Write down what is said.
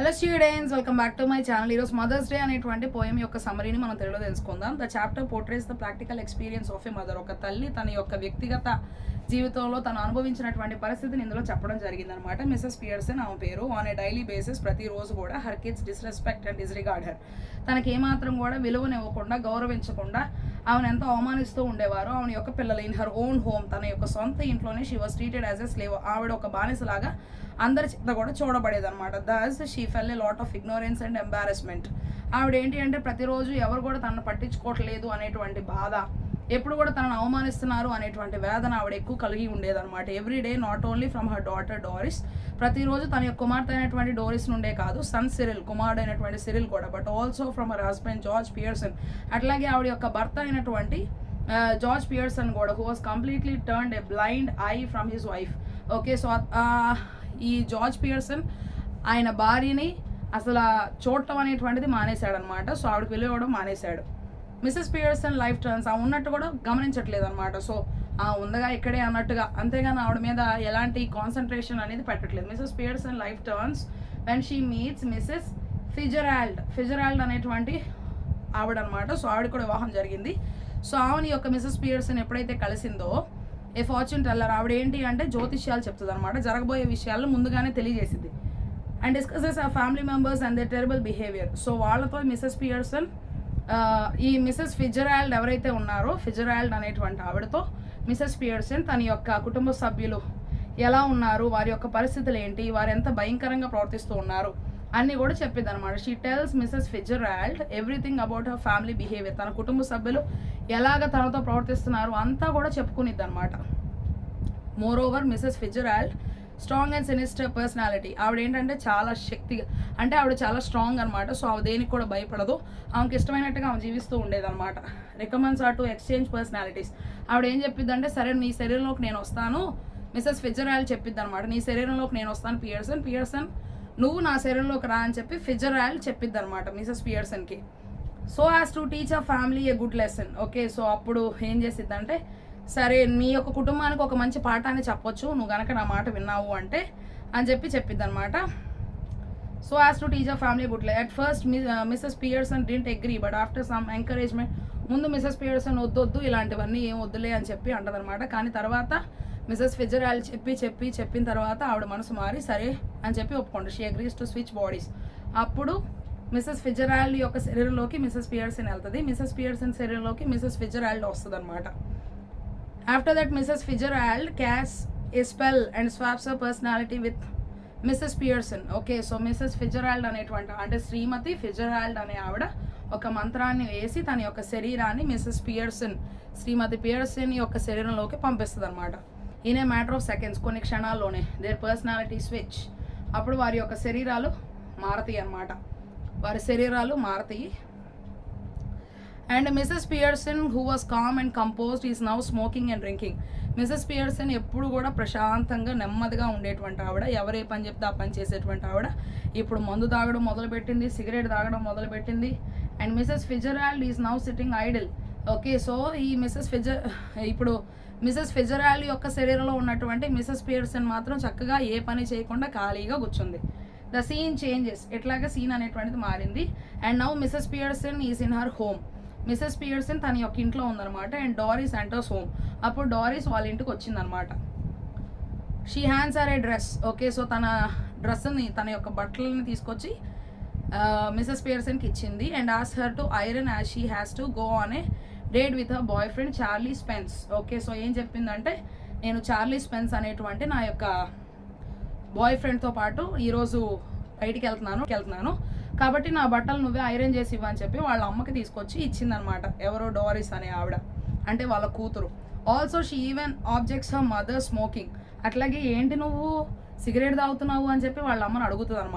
Hello students, welcome back to my channel. ఈరోజు mothers day అనేటువంటి poem యొక్క సమరీని మనం తెలుగులో తెలుసుకుందాం. The chapter portrays the practical experience of a mother. ఒక తల్లి తన యొక్క వ్యక్తిగత జీవితంలో తను అనుభవించినటువంటి పరిస్థితిని ఇందులో చెప్పడం జరిగిందనమాట. మిసెస్ పియర్సన్ ఆమె పేరు. ఆన్ ఏ డైలీ బేసిస్ ప్రతిరోజు కూడా her kids disrespect and disregard her. తనకి ఏమాత్రం కూడా విలువనివ్వకుండా, గౌరవించకుండా ఆమెను ఎంతో అవమానిస్తూ ఉండేవారు. ఆమె యొక్క పిల్లలు ఇన్ హర్ ఓన్ హోమ్, తన యొక్క సొంత ఇంట్లోనే she was treated as a slave. ఆవిడ ఒక బానిసలాగా అందరి చేత కూడా చూడబడేది అనమాట. Thus she fell a lot of ignorance and embarrassment. ఆవిడ ఏంటి అంటే ప్రతిరోజు ఎవరు కూడా తనను పట్టించుకోవట్లేదు అనేటువంటి బాధ, ఎప్పుడు కూడా తనను అవమానిస్తున్నారు అనేటువంటి వేదన ఆవిడ ఎక్కువ కలిగి ఉండేదన్నమాట. Every day, not only from her daughter Doris, ప్రతిరోజు తన యొక్క కుమార్తె అయినటువంటి డోరిస్ నుండే కాదు, సన్ సిరిల్, కుమారుడు అయినటువంటి సిరిల్ కూడా, but also from her husband George Pearson. అట్లాగే ఆవిడ యొక్క భర్త అయినటువంటి జార్జ్ పియర్సన్ కూడా, who was completely turned A blind I from his wife. Okay, so ఈ జార్జ్ పియర్సన్ ఆయన భార్యని అసలు చూడటం అనేటువంటిది మానేశాడనమాట. సో ఆవిడకి వెళ్ళివ్వడం మానేశాడు. మిసెస్ పియర్సన్ లైఫ్ టర్న్స్, ఆ ఉన్నట్టు కూడా గమనించట్లేదు అనమాట. సో ఉందగా ఇక్కడే అన్నట్టుగా, అంతేగాని ఆవిడ మీద ఎలాంటి కాన్సన్ట్రేషన్ అనేది పెట్టట్లేదు. Mrs Pearson life turns when she meets Mrs Fitzgerald. Fitzgerald అనేటువంటి ఆవిడ అనమాట. సో ఆవిడ కూడా వివాహం జరిగింది. సో ఆవిడ యొక్క మిసెస్ పియర్సన్ ఎప్పుడైతే కలిసిందో, ఏ ఫార్చ్యూన్ టెల్లర్, ఆవిడ ఏంటి అంటే జ్యోతిష్యాలు చెప్తుంది అనమాట. జరగబోయే విషయాలను ముందుగానే తెలియజేసింది. అండ్ డిస్కసెస్ ఆ family members and the terrible behaviour. So వాళ్ళతో మిసెస్ పియర్సన్, ఈ మిసెస్ ఫిజరాల్డ్ ఎవరైతే ఉన్నారో, ఫిజరాల్డ్ అనేటువంటి ఆవిడతో మిసెస్ పియర్సన్ తన యొక్క కుటుంబ సభ్యులు ఎలా ఉన్నారు, వారి యొక్క పరిస్థితులు ఏంటి, వారు ఎంత భయంకరంగా ప్రవర్తిస్తూ ఉన్నారు అన్నీ కూడా చెప్పింది అనమాట. She tells Mrs Fitzgerald everything about her family behaviour. తన కుటుంబ సభ్యులు ఎలాగ తనతో ప్రవర్తిస్తున్నారు అంతా కూడా చెప్పుకునిద్ది అనమాట. Moreover Mrs Fitzgerald strong and sinister personality. ఆవిడ ఏంటంటే చాలా శక్తిగా, అంటే ఆవిడ చాలా స్ట్రాంగ్ అనమాట. సో ఆవిడ దేనికి కూడా భయపడదు, ఆమెకి ఇష్టమైనట్టుగా ఆమె జీవిస్తూ ఉండేదన్నమాట. Recommends are to exchange personalities. ఆవిడ ఏం చెప్పిద్దంటే, సరే నీ శరీరంలోకి నేను వస్తాను, మిసెస్ ఫిజరాల్డ్ చెప్పిద్ది అనమాట. నీ శరీరంలోకి నేను వస్తాను పియర్సన్, పియర్సన్ నువ్వు నా శరీరంలోకి రా అని చెప్పి ఫిజరాల్డ్ చెప్పిద్ది అనమాట మిసెస్ పియర్సన్కి. So as to teach a family a good lesson. Okay, so అప్పుడు ఏం చేసిద్దంటే, సరే నీ యొక్క కుటుంబానికి ఒక మంచి పాఠాన్ని చెప్పొచ్చు నువ్వు కనుక నా మాట విన్నావు అంటే అని చెప్పిద్ది అనమాట. So as to teach a family good lesson. At first Mrs Pearson didn't agree, but after some encouragement, ముందు మిసెస్ పియర్సన్ వద్దొద్దు ఇలాంటివన్నీ ఏం వద్దులే అని చెప్పి అంటదనమాట. కానీ తర్వాత మిసెస్ ఫిజరాల్డ్ చెప్పిన తర్వాత ఆవిడ మనసు మారి సరే అని చెప్పి ఒప్పుకోండి. She agrees to switch bodies. అప్పుడు మిసెస్ ఫిజరాల్డ్ యొక్క శరీరంలోకి మిసెస్ పియర్సన్ వెళ్తుంది, మిసెస్ పియర్సన్ శరీరంలోకి మిసెస్ ఫిజరాల్డ్ వస్తుంది అనమాట. After that Mrs Fitzgerald casts a spell and swaps her personality with Mrs Pearson. Okay, so Mrs Fitzgerald అనేటువంటి, అంటే శ్రీమతి ఫిజరాల్డ్ అనే ఆవిడ ఒక మంత్రాన్ని వేసి తన యొక్క శరీరాన్ని మిసెస్ పియర్సన్, శ్రీమతి పియర్సన్ యొక్క శరీరంలోకి పంపిస్తుంది అనమాట. In a matter of seconds, కొన్ని క్షణాల్లోనే దేర్ పర్సనాలిటీ స్విచ్. అప్పుడు వారి యొక్క శరీరాలు మారతాయి అన్నమాట, వారి శరీరాలు మారతాయి. And Mrs Pearson who was calm and composed is now smoking and drinking. Mrs Pearson ఎప్పుడు కూడా ప్రశాంతంగా నెమ్మదిగా ఉండేటువంటి ఆవిడ, ఎవరే పని చెప్తే ఆ పని చేసేటువంటి ఆవిడ ఇప్పుడు మందు తాగడం మొదలుపెట్టింది, సిగరెట్ తాగడం మొదలుపెట్టింది. And Mrs Fitzgerald is now sitting idle. Okay, so ఈ ఇప్పుడు మిసెస్ ఫిజరాల్డ్ యొక్క శరీరంలో ఉన్నటువంటి మిసెస్ పియర్సన్ మాత్రం చక్కగా ఏ పని చేయకుండా ఖాళీగా కూర్చుంది. ద సీన్ చేంజెస్, ఎట్లాగా సీన్ అనేటువంటిది మారింది. And now Mrs Pearson is in her home. Mrs Pearson తన యొక్క ఇంట్లో ఉందన్నమాట. And Doris enters home. అప్పుడు డారిస్ వాళ్ళ ఇంటికి వచ్చిందనమాట. She hands her a dress. Okay, so తన డ్రెస్ని, తన యొక్క బట్టలని తీసుకొచ్చి మిసెస్ పియర్సన్కి ఇచ్చింది. అండ్ ఆస్ her to iron as she has to go on a date with her boyfriend Charlie Spence. Okay, so ఏం చెప్పిందంటే, నేను చార్లీ స్పెన్స్ అనేటువంటి నా యొక్క బాయ్ ఫ్రెండ్తో పాటు ఈరోజు బయటికి వెళ్తున్నాను కాబట్టి నా బట్టలు నువ్వే ఐరన్ చేసి ఇవ్వని చెప్పి వాళ్ళ అమ్మకి తీసుకొచ్చి ఇచ్చిందనమాట. ఎవరో డారిస్ అనే ఆవిడ, అంటే వాళ్ళ కూతురు. Also she even objects her mother smoking. అట్లాగే ఏంటి నువ్వు సిగరెట్ తాగుతున్నావు అని చెప్పి వాళ్ళ అమ్మని అడుగుతుంది అనమాట.